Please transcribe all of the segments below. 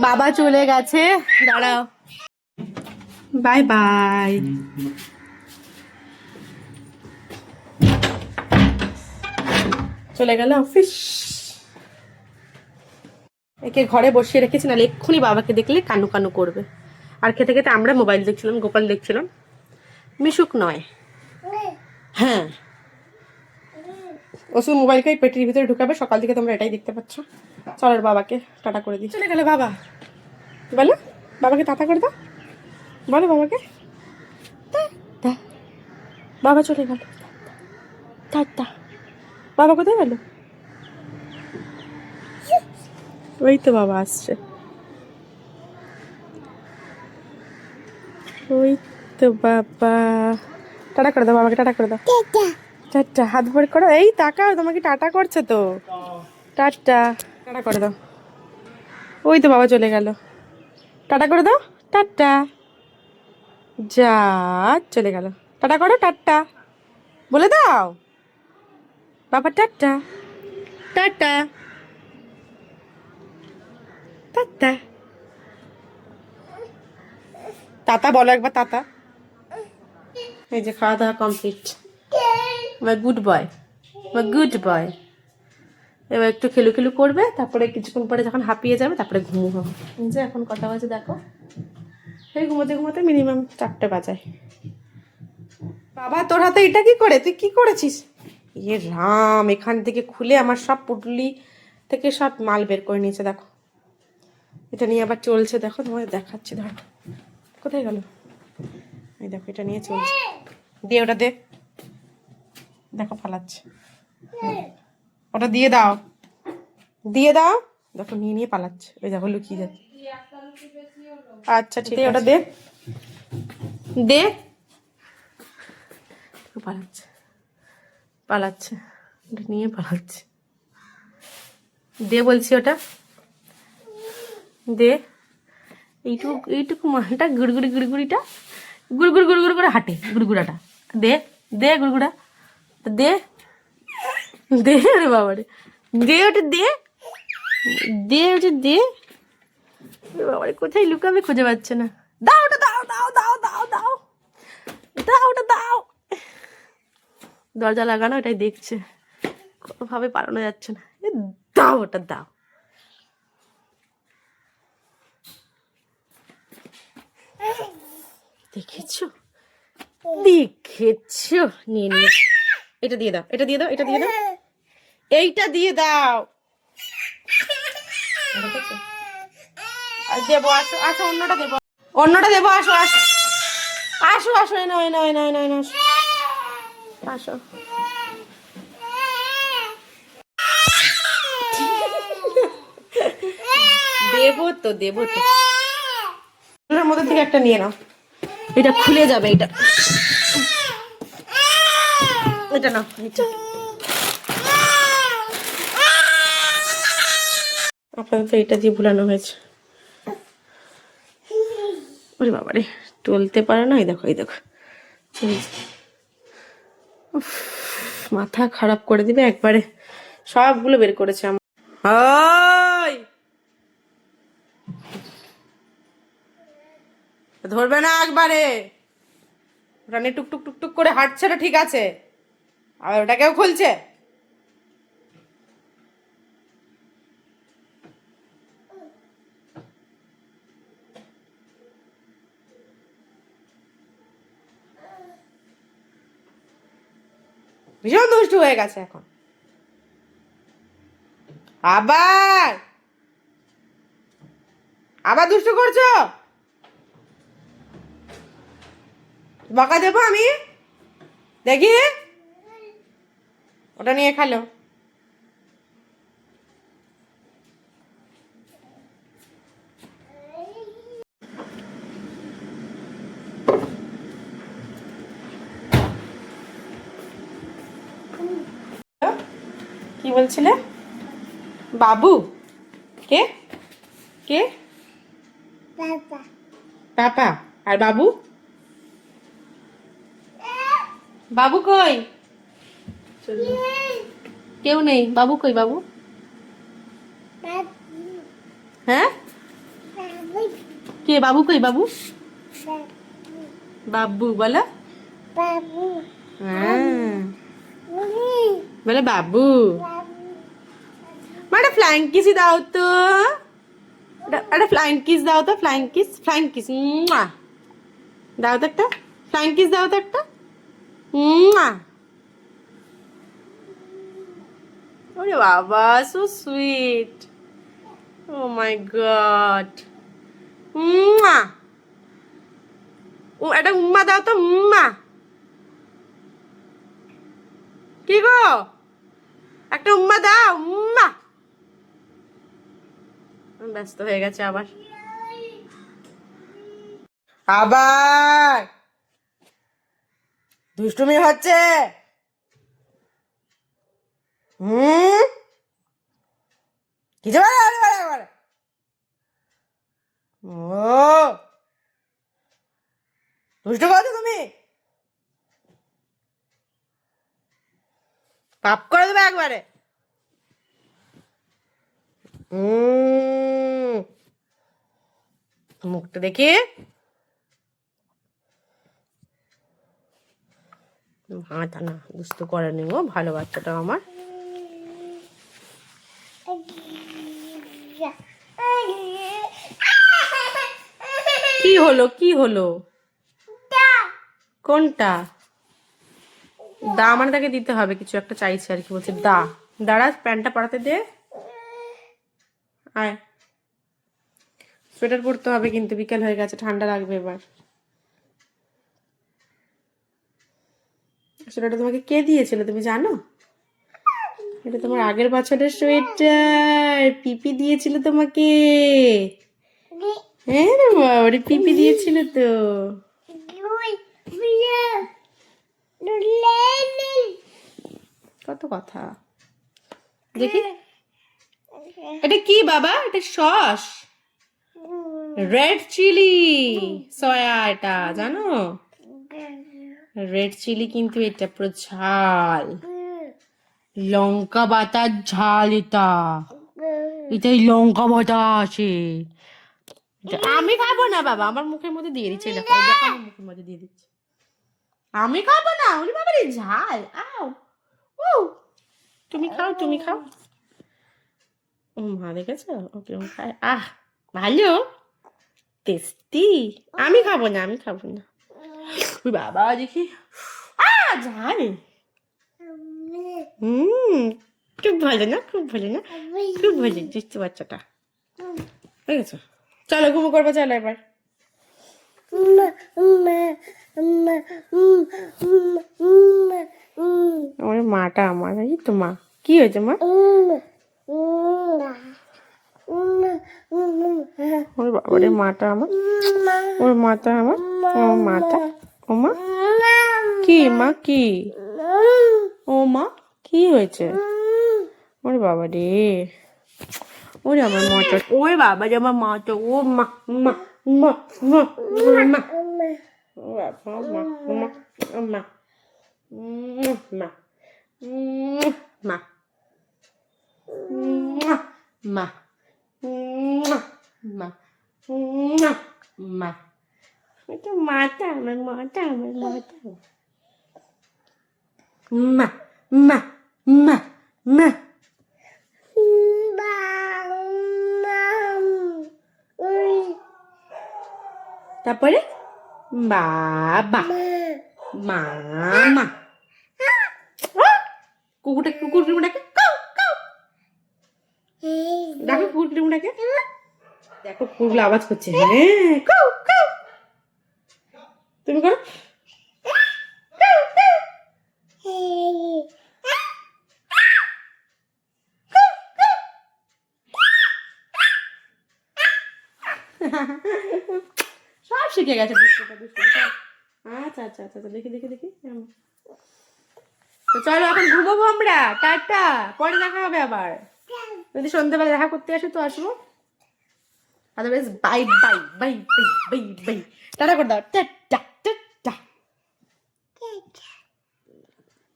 বাবা চলে গেছে, দাঁড়াও। Bye bye. চলে গেল অফিস। একে ঘরে বসিয়ে রেখেছি, নাহলে এক্ষুনি বাবাকে দেখলে কানু কানু করবে। আর খেতে খেতে আমরা মোবাইল দেখছিলাম, গোপাল দেখছিলাম। মিশুক নয়, হ্যাঁ, ও শুধু মোবাইলকেই পেটির ভিতরে ঢুকাবে। সকাল থেকে তোমরা এটাই দেখতে পাচ্ছ। চলো বাবাকে টাটা করে দিই। চলে গেলে বাবা, বলো বাবাকে টাটা করে দাও, বলো বাবাকে টাটা। বাবা চলে গেল, টাটা। বাবা কোথায় গেল? ওই তো বাবা আসছে, ওই তো বাবা। টাটা করে দাও বাবাকে, টাটা করে দাও। টাটা, হাত ভরে করো। এই তাকাও, তোমাকে টাটা করছে তো। টাটা, টাটা করে দাও। ওই তো বাবা চলে গেল, টাটা করে দাও। টাটা, যা চলে গেল। টাটা করো, টাটা বলে দাও বাবা। Tata, tata, tata. টাটা বলো একবার, টাটা। এই যে খাওয়া দাওয়া কমপ্লিট। মাই গুড বয়, মাই গুড বয়। এবার একটু খেলু খেলু করবে, তারপরে কিছুক্ষণ পরে যখন হাঁপিয়ে যাবে তারপরে ঘুমো। যে এখন কটা বাজে দেখো, এই ঘুমোতে ঘুমোতে মিনিমাম 4টে বাজায়। বাবা তোর হাতে এটা কি করে, তুই কি করেছিস? ইয়ে রাম, এখান থেকে খুলে আমার সব পুটলি থেকে সব মাল বের করে নিয়েছে। দেখো এটা নিয়ে আবার চলছে, দেখো তোমাদের দেখাচ্ছি। ধরো কোথায় গেল, এই দেখো এটা নিয়ে চলছে। দিয়ে ওটা দে, দেখো পালাচ্ছে। ওটা দিয়ে দাও, দিয়ে দাও। দেখো নিয়ে নিয়ে পালাচ্ছে, ওই দেখো লুকিয়ে যাচ্ছে। আচ্ছা ঠিক আছে, ওটা দে, দে। পালাচ্ছে, পালাচ্ছে, ওটা নিয়ে পালাচ্ছে। দে বলছি, ওটা দে। এইটুকু এইটুকু মানটা গুড়গুড়ি গুড়গুড়িটা গুড়গুড় গুড়গুড় করে হাঁটে, গুড়গুড়াটা দে, দে গুড়গুড়া দে, দে রে বাবারে, দে ওটা দে, দে ওটা দে। বাবারে কোথায় লুকাবে খুঁজে পাচ্ছে না। দাও ওটা, দাও দাও দাও দাও দাও দাও, ওটা দাও। দরজা লাগানো, এটাই দেখছে, কোনোভাবে পালানো যাচ্ছে না। দাও ওটা, দাও। দেখেছো, দেখেছো, নিয়ে নিয়ে। এটা দিয়ে দাও, এটা দিয়ে দাও, এটা দিয়ে দাও, এইটা দিয়ে দাও। দেবো, আসো আসো, অন্যটা দেবো, অন্যটা দেবো, আসো আসো আসো আসো, এনো এনো এনো এনো এনো, আসো। দেবো তো, দেবো তো। এর মধ্যে থেকে একটা নিয়ে নাও, এটা খুলে যাবে। এটা এটা নাও, এটা আপাতত এটা দিয়ে ভুলানো হয়েছে। ওরে বাবারে, টলতে পারে না। এই দেখো, এই দেখো, মাথা খারাপ করে দিবে একবারে। সবগুলো বের করেছে আমার। ধরবে না একবারে, ওটা নিয়ে টুকটুক টুকটুক করে হাঁটছে, না ঠিক আছে, আর ওটাকেও খুলছে। ভীষণ দুষ্টু হয়ে গেছে এখন। আবার আবার দুষ্টু করছো, বকা দেবো আমি, দেখি। ওটা নিয়ে খেলো। কি বলছিলে? বাবু কে, কে? পাপা। আর বাবু, বাবু কই? কেউ নেই। বাবু কই? বাবু, হ্যাঁ কে বাবু? কই বাবু? বাবু বলো। হ্যাঁ বলে বাবু। একটা ফ্লাইং কিস দাও তো, একটা ফ্লাইং কিস দাও তো, ফ্লাইং কিস, ফ্লাইং কিস দাও তো একটা, ফ্লাইং কিস দাও তো একটা। ওরে বাবা, সো সুইট, ও মাই গড। একটা উম্মা দাও তো, উম্মা। কি গো, একটা উম্মা দাও, উম্মা। ব্যস্ত হয়ে গেছে আবার। আবার দুষ্টুমি হচ্ছে। কিছু ও দুষ্টু করছো তুমি, পাপ করে দেবে একবারে। মুখটা দেখি, হাঁটা না, দুষ্টু করেনি গো, ভালো বাচ্চাটা আমার। কি হলো, কি হলো? কোনটা দা? মানে তাকে দিতে হবে কিছু একটা, চাইছে আর কি, বলছে দা। দাঁড়া, প্যান্টটা পরাতে দে। আয়, সোয়েটার পরতে হবে কিন্তু, বিকেল হয়ে গেছে, ঠান্ডা লাগবে এবার। সোয়েটারটা তোমাকে কে দিয়েছিল তুমি জানো? এটা তোমার আগের বছরের সোয়েটার, পিপি দিয়েছিল তোমাকে। হ্যাঁ রে বাবা, পিপি দিয়েছিল তো। কত কথা, দেখি এটা কি বাবা? এটা সস, রেড চিলি সয়া, এটা জানো? রেড চিলি কিন্তু এটা পুরো ঝাল, লঙ্কা বাটার ঝাল এটা, এটাই লঙ্কা বাটা আছে। আমি খাবো না বাবা, আমার মুখের মধ্যে দিয়ে দিচ্ছে, দেখো দেখো, আমার মুখের মধ্যে দিয়ে দিচ্ছে। আমি খাবো না, ওরে বাবা রে, ঝাল। আও ও, তুমি খাও, তুমি খাও। ও মা, দেখেছো ওকে খায়, আহ ভালো টেস্টি। আমি খাবো না, আমি খাবো না। ওই বাবা দেখি, ঝাল। খুব ভালো না, খুব ভালো না, খুব ভালো দিচ্ছে বাচ্চাটা। ঠিক আছে, চলো ঘুমো করবো, চলো এবার। আমার মাটা, আমার এই তো মা। কি হয়েছে মা? ওর বাবারে, মাটা আমার, ওর মাটা আমার, ও মাটা, ও মা কি, মা কি, ও মা কি হয়েছে? ওরে বাবা রে, ওরে আমার মাটা, ওরে বাবা রে আমার মাটা, ও মা মা মা মা মা, ও বাবা মা মা মা মা মা মা মা মা, এটা মাটা আমার, মাটা আমার, মাটা মা মা মা মা। তারপরে বাবা, মামা, কুকুরটা, কুকুরটাকে দেখো, কুকুরটাকে দেখো, কুকুরগুলো আওয়াজ করছে। হ্যাঁ, তুমি করো। সব শিখে গেছে, দুষ্টুটা, দুষ্টুটা। আচ্ছা আচ্ছা আচ্ছা, দেখি দেখি দেখি। তো চলো এখন ঘুমাবো আমরা, টাটা, পরে দেখা হবে আবার। যদি সন্ধ্যাবেলা দেখা করতে আসো তো আসবো, otherwise bye bye bye bye bye bye, tata করে দাও, tata tata tata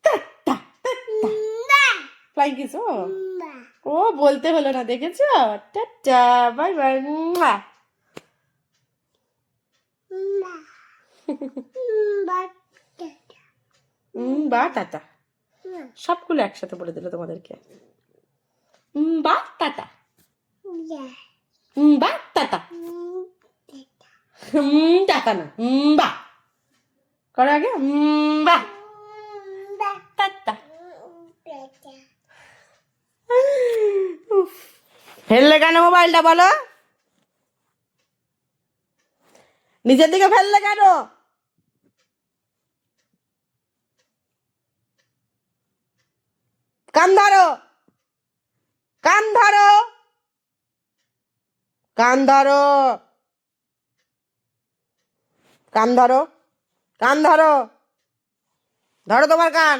tata. Flying kiss, ও বলতে হলো না, দেখেছো? Tata bye bye. বা টাটা সবগুলো একসাথে বলে দিল তোমাদেরকে। বা টাটা বা টাটা টাটা না বা করো আগে বা টাটা। ফেললে কেন মোবাইলটা বলো? নিচের দিকে ফেললে কেন? কান ধরো, কান ধরো, কান ধরো, কান ধরো, কান ধরো, ধরো তোমার কান,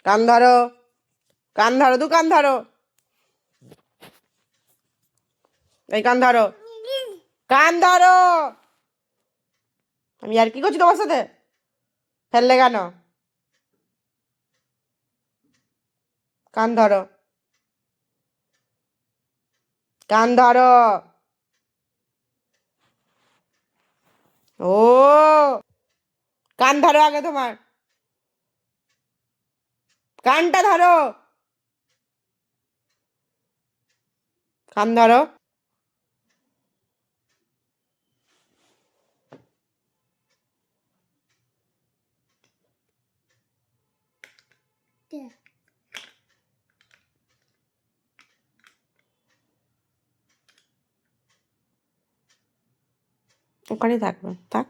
কান ধরো, কান ধরো, দু কান ধরো, এই কান ধরো, কান ধরো। আমি আর কি করছি তোমার সাথে? ফেললে কেন? কান ধরো, কান ধরো। ও কান ধরো আগে তোমার, কানটা ধরো, কান ধরো। ওখানেই থাকবে, থাক।